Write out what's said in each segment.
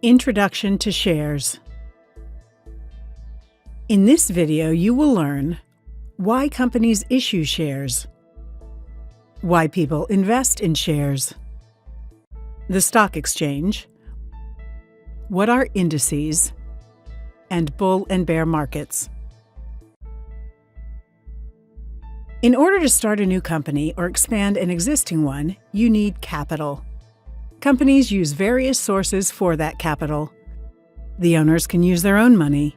Introduction to shares. In this video, you will learn why companies issue shares, why people invest in shares, the stock exchange, what are indices, and bull and bear markets. In order to start a new company or expand an existing one, you need capital. Companies use various sources for that capital. The owners can use their own money.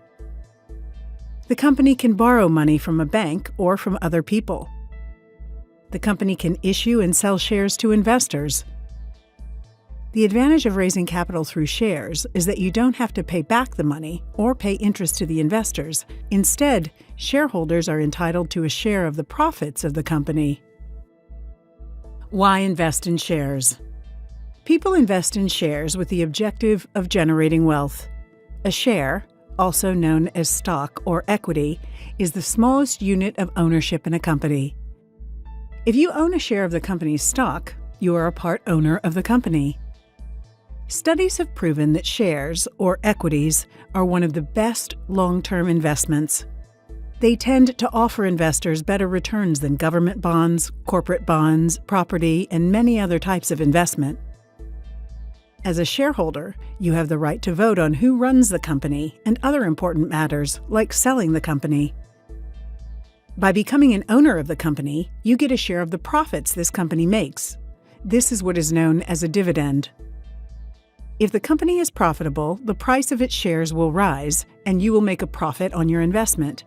The company can borrow money from a bank or from other people. The company can issue and sell shares to investors. The advantage of raising capital through shares is that you don't have to pay back the money or pay interest to the investors. Instead, shareholders are entitled to a share of the profits of the company. Why invest in shares? People invest in shares with the objective of generating wealth. A share, also known as stock or equity, is the smallest unit of ownership in a company. If you own a share of the company's stock, you are a part owner of the company. Studies have proven that shares, or equities, are one of the best long-term investments. They tend to offer investors better returns than government bonds, corporate bonds, property, and many other types of investment. As a shareholder, you have the right to vote on who runs the company and other important matters, like selling the company. By becoming an owner of the company, you get a share of the profits this company makes. This is what is known as a dividend. If the company is profitable, the price of its shares will rise, and you will make a profit on your investment.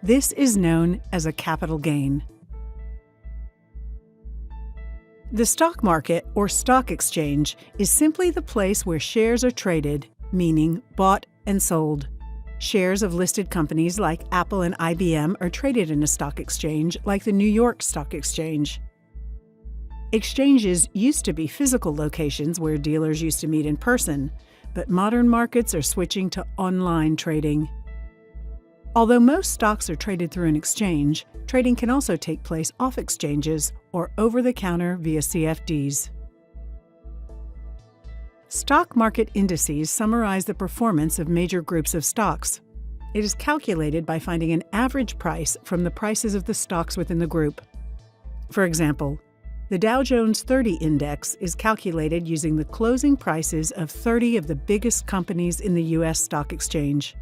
This is known as a capital gain. The stock market, or stock exchange, is simply the place where shares are traded, meaning bought and sold. Shares of listed companies like Apple and IBM are traded in a stock exchange like the New York Stock Exchange. Exchanges used to be physical locations where dealers used to meet in person, but modern markets are switching to online trading. Although most stocks are traded through an exchange, trading can also take place off exchanges or over-the-counter via CFDs. Stock market indices summarize the performance of major groups of stocks. It is calculated by finding an average price from the prices of the stocks within the group. For example, the Dow Jones 30 Index is calculated using the closing prices of 30 of the biggest companies in the U.S. stock exchange.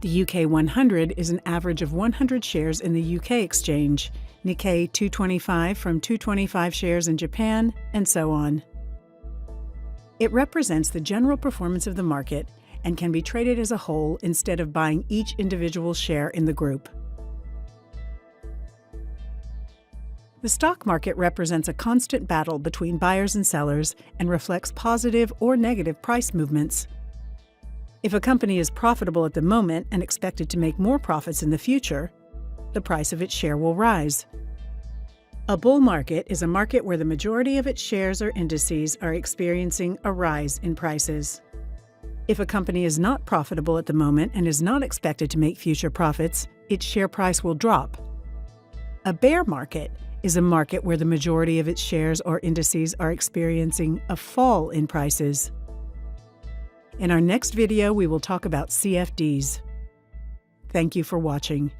The UK 100 is an average of 100 shares in the UK exchange, Nikkei 225 from 225 shares in Japan, and so on. It represents the general performance of the market and can be traded as a whole instead of buying each individual share in the group. The stock market represents a constant battle between buyers and sellers and reflects positive or negative price movements. If a company is profitable at the moment and expected to make more profits in the future, the price of its share will rise. A bull market is a market where the majority of its shares or indices are experiencing a rise in prices. If a company is not profitable at the moment and is not expected to make future profits, its share price will drop. A bear market is a market where the majority of its shares or indices are experiencing a fall in prices. In our next video, we will talk about CFDs. Thank you for watching.